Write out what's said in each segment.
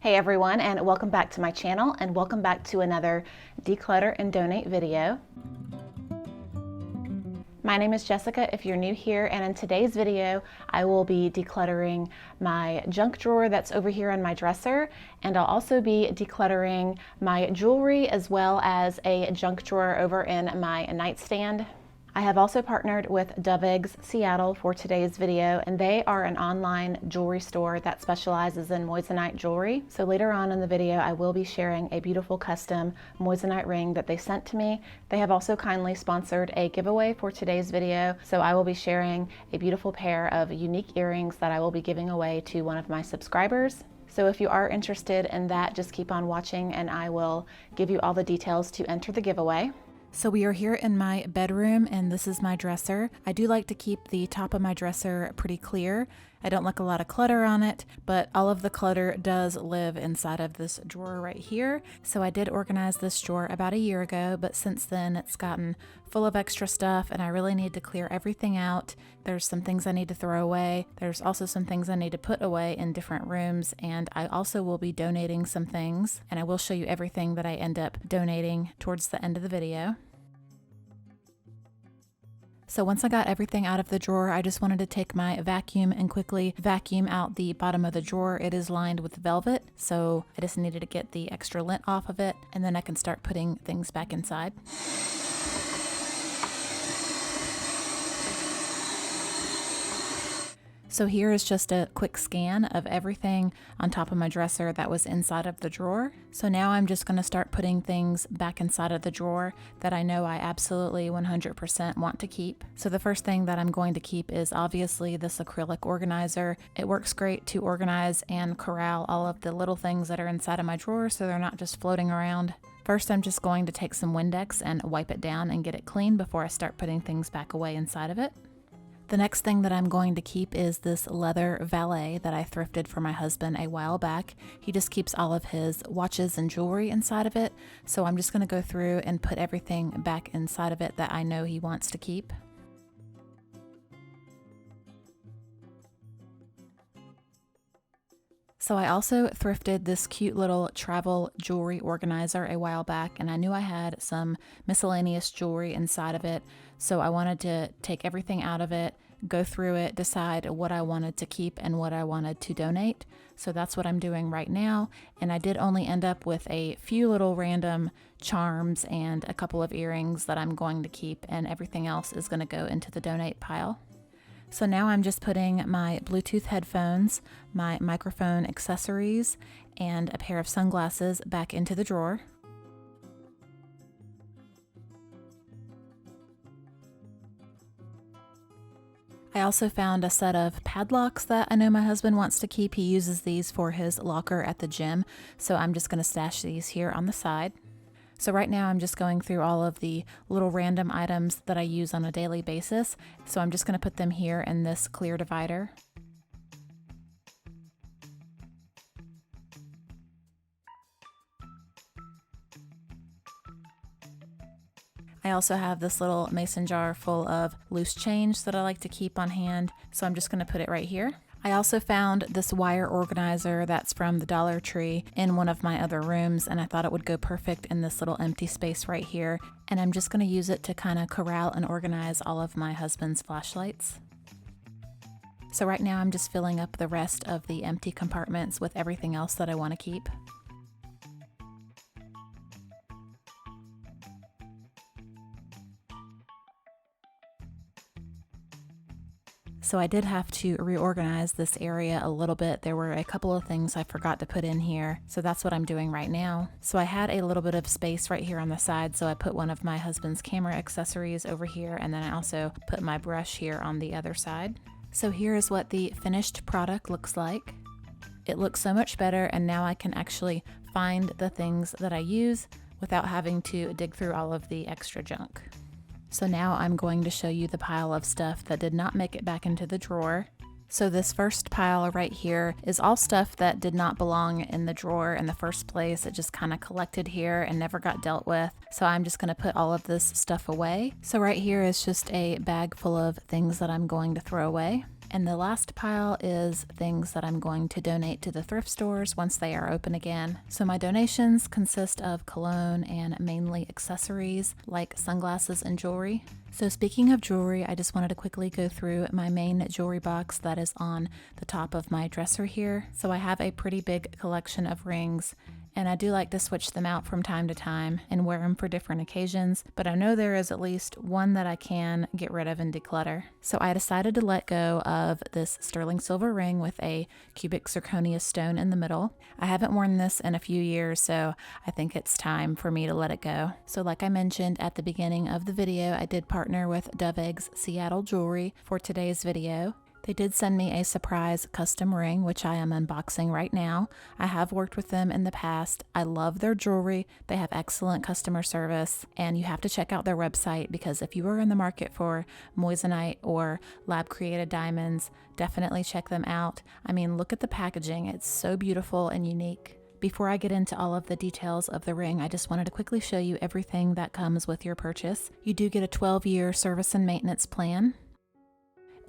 Hey everyone, and welcome back to my channel, and welcome back to another Declutter and Donate video. My name is Jessica if you're new here, and in today's video I will be decluttering my junk drawer that's over here on my dresser, and I'll also be decluttering my jewelry as well as a junk drawer over in my nightstand. I have also partnered with Dove Eggs Seattle for today's video, and they are an online jewelry store that specializes in Moissanite jewelry. So later on in the video, I will be sharing a beautiful custom Moissanite ring that they sent to me. They have also kindly sponsored a giveaway for today's video, so I will be sharing a beautiful pair of unique earrings that I will be giving away to one of my subscribers. So if you are interested in that, just keep on watching and I will give you all the details to enter the giveaway. So we are here in my bedroom, and this is my dresser. I do like to keep the top of my dresser pretty clear. I don't like a lot of clutter on it, but all of the clutter does live inside of this drawer right here. So I did organize this drawer about a year ago, but since then it's gotten full of extra stuff and I really need to clear everything out. There's some things I need to throw away. There's also some things I need to put away in different rooms, and I also will be donating some things, and I will show you everything that I end up donating towards the end of the video. So once I got everything out of the drawer, I just wanted to take my vacuum and quickly vacuum out the bottom of the drawer. It is lined with velvet, so I just needed to get the extra lint off of it, and then I can start putting things back inside. So here is just a quick scan of everything on top of my dresser that was inside of the drawer. So now I'm just going to start putting things back inside of the drawer that I know I absolutely 100% want to keep. So the first thing that I'm going to keep is obviously this acrylic organizer. It works great to organize and corral all of the little things that are inside of my drawer so they're not just floating around. First, I'm just going to take some Windex and wipe it down and get it clean before I start putting things back away inside of it. The next thing that I'm going to keep is this leather valet that I thrifted for my husband a while back. He just keeps all of his watches and jewelry inside of it, so I'm just going to go through and put everything back inside of it that I know he wants to keep. So I also thrifted this cute little travel jewelry organizer a while back, and I knew I had some miscellaneous jewelry inside of it, so I wanted to take everything out of it, go through it, decide what I wanted to keep and what I wanted to donate. So that's what I'm doing right now, and I did only end up with a few little random charms and a couple of earrings that I'm going to keep, and everything else is going to go into the donate pile. So now I'm just putting my Bluetooth headphones, my microphone accessories, and a pair of sunglasses back into the drawer. I also found a set of padlocks that I know my husband wants to keep. He uses these for his locker at the gym, so I'm just going to stash these here on the side. So right now I'm just going through all of the little random items that I use on a daily basis. So I'm just going to put them here in this clear divider. I also have this little mason jar full of loose change that I like to keep on hand. So I'm just going to put it right here. I also found this wire organizer that's from the Dollar Tree in one of my other rooms, and I thought it would go perfect in this little empty space right here. And I'm just going to use it to kind of corral and organize all of my husband's flashlights. So right now I'm just filling up the rest of the empty compartments with everything else that I want to keep. So I did have to reorganize this area a little bit. There were a couple of things I forgot to put in here, so that's what I'm doing right now. So I had a little bit of space right here on the side, so I put one of my husband's camera accessories over here, and then I also put my brush here on the other side. So here is what the finished product looks like. It looks so much better, and now I can actually find the things that I use without having to dig through all of the extra junk. So now I'm going to show you the pile of stuff that did not make it back into the drawer. So this first pile right here is all stuff that did not belong in the drawer in the first place. It just kind of collected here and never got dealt with. So I'm just going to put all of this stuff away. So right here is just a bag full of things that I'm going to throw away. And the last pile is things that I'm going to donate to the thrift stores once they are open again. So my donations consist of cologne and mainly accessories like sunglasses and jewelry. So speaking of jewelry, I just wanted to quickly go through my main jewelry box that is on the top of my dresser here. So I have a pretty big collection of rings, and I do like to switch them out from time to time and wear them for different occasions, but I know there is at least one that I can get rid of and declutter. So I decided to let go of this sterling silver ring with a cubic zirconia stone in the middle. I haven't worn this in a few years, so I think it's time for me to let it go. So like I mentioned at the beginning of the video, I did partner with Dove Eggs Seattle Jewelry for today's video. They did send me a surprise custom ring, which I am unboxing right now. I have worked with them in the past. I love their jewelry. They have excellent customer service, and you have to check out their website because if you are in the market for Moissanite or lab created diamonds, definitely check them out. I mean, look at the packaging. It's so beautiful and unique. Before I get into all of the details of the ring, I just wanted to quickly show you everything that comes with your purchase. You do get a 12-year service and maintenance plan,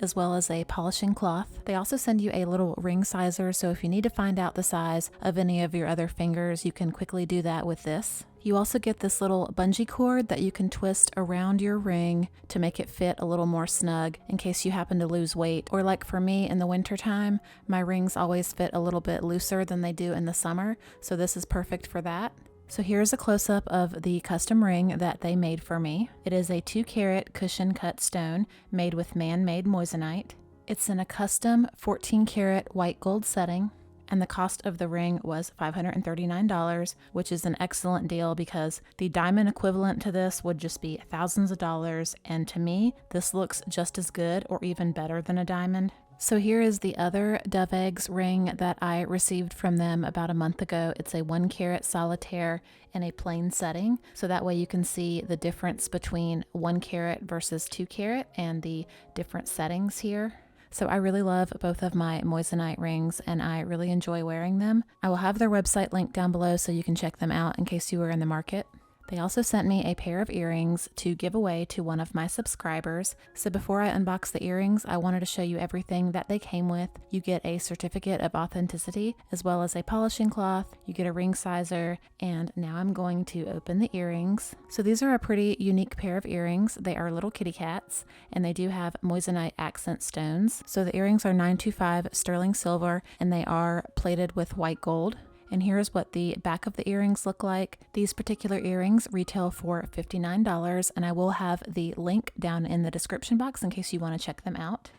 as well as a polishing cloth. They also send you a little ring sizer, so if you need to find out the size of any of your other fingers, you can quickly do that with this. You also get this little bungee cord that you can twist around your ring to make it fit a little more snug in case you happen to lose weight. Or like for me in the winter time, my rings always fit a little bit looser than they do in the summer, so this is perfect for that. So here's a close-up of the custom ring that they made for me. It is a 2-carat cushion cut stone made with man-made moissanite. It's in a custom 14-carat white gold setting, and the cost of the ring was $539, which is an excellent deal because the diamond equivalent to this would just be thousands of dollars, and to me, this looks just as good or even better than a diamond. So here is the other Dove Eggs ring that I received from them about a month ago. It's a 1-carat solitaire in a plain setting. So that way you can see the difference between 1-carat versus 2-carat and the different settings here. So I really love both of my Moissanite rings and I really enjoy wearing them. I will have their website linked down below so you can check them out in case you are in the market. They also sent me a pair of earrings to give away to one of my subscribers. So before I unbox the earrings, I wanted to show you everything that they came with. You get a certificate of authenticity, as well as a polishing cloth. You get a ring sizer, and now I'm going to open the earrings. So these are a pretty unique pair of earrings. They are little kitty cats, and they do have moissanite accent stones. So the earrings are 925 sterling silver, and they are plated with white gold. And here's what the back of the earrings look like. These particular earrings retail for $59, and I will have the link down in the description box in case you want to check them out.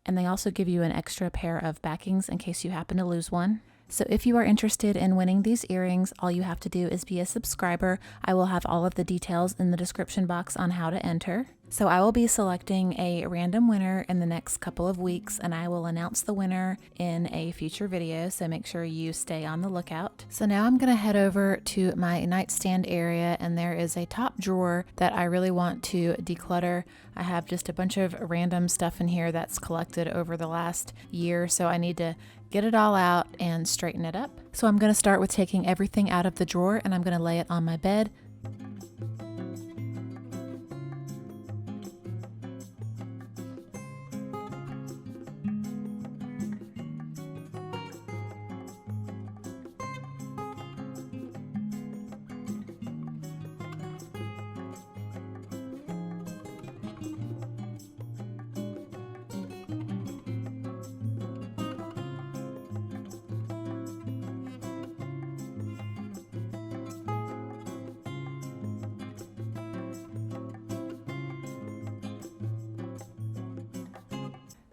And they also give you an extra pair of backings in case you happen to lose one. So if you are interested in winning these earrings, all you have to do is be a subscriber. I will have all of the details in the description box on how to enter. So I will be selecting a random winner in the next couple of weeks, and I will announce the winner in a future video, so make sure you stay on the lookout. So now I'm going to head over to my nightstand area, and there is a top drawer that I really want to declutter. I have just a bunch of random stuff in here that's collected over the last year, so I need to get it all out and straighten it up. So I'm going to start with taking everything out of the drawer, and I'm going to lay it on my bed.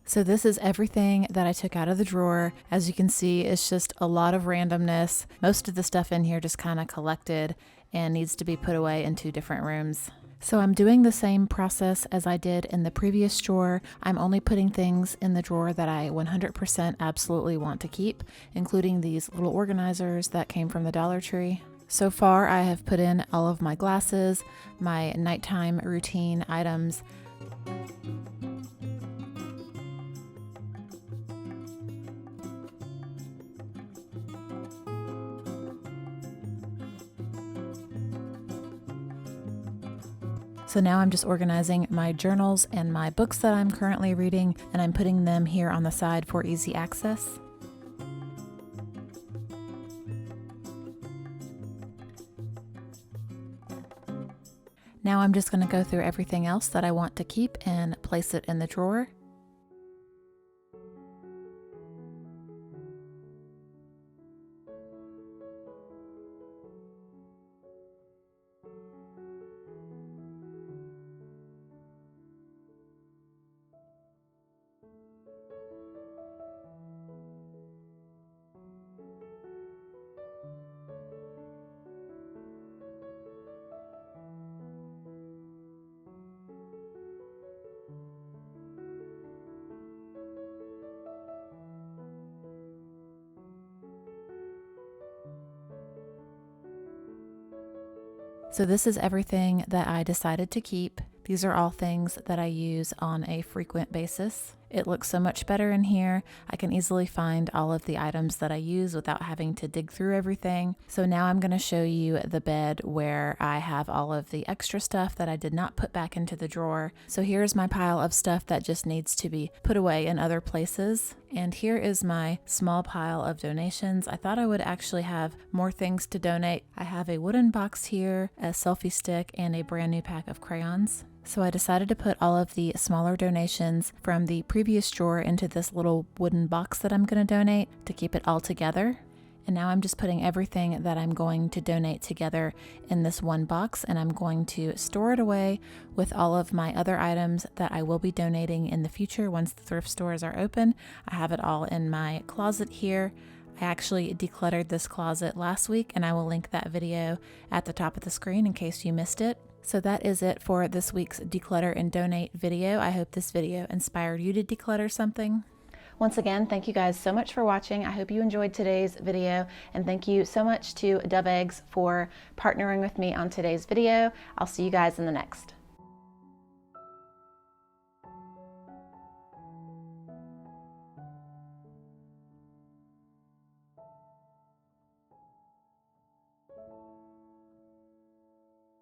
So this is everything that I took out of the drawer. As you can see, it's just a lot of randomness. Most of the stuff in here just kind of collected and needs to be put away into different rooms. So I'm doing the same process as I did in the previous drawer. I'm only putting things in the drawer that I 100% absolutely want to keep, including these little organizers that came from the Dollar Tree. So far, I have put in all of my glasses, my nighttime routine items, So now I'm just organizing my journals and my books that I'm currently reading, and I'm putting them here on the side for easy access. Now I'm just going to go through everything else that I want to keep and place it in the drawer. So this is everything that I decided to keep. These are all things that I use on a frequent basis. It looks so much better in here. I can easily find all of the items that I use without having to dig through everything. So now I'm going to show you the bed where I have all of the extra stuff that I did not put back into the drawer. So here's my pile of stuff that just needs to be put away in other places. And here is my small pile of donations. I thought I would actually have more things to donate. I have a wooden box here, a selfie stick, and a brand new pack of crayons. So I decided to put all of the smaller donations from the previous drawer into this little wooden box that I'm going to donate to keep it all together. And now I'm just putting everything that I'm going to donate together in this one box, and I'm going to store it away with all of my other items that I will be donating in the future once the thrift stores are open. I have it all in my closet here. I actually decluttered this closet last week, and I will link that video at the top of the screen in case you missed it. So that is it for this week's Declutter and Donate video. I hope this video inspired you to declutter something. Once again, thank you guys so much for watching. I hope you enjoyed today's video, and thank you so much to Dove Eggs for partnering with me on today's video. I'll see you guys in the next.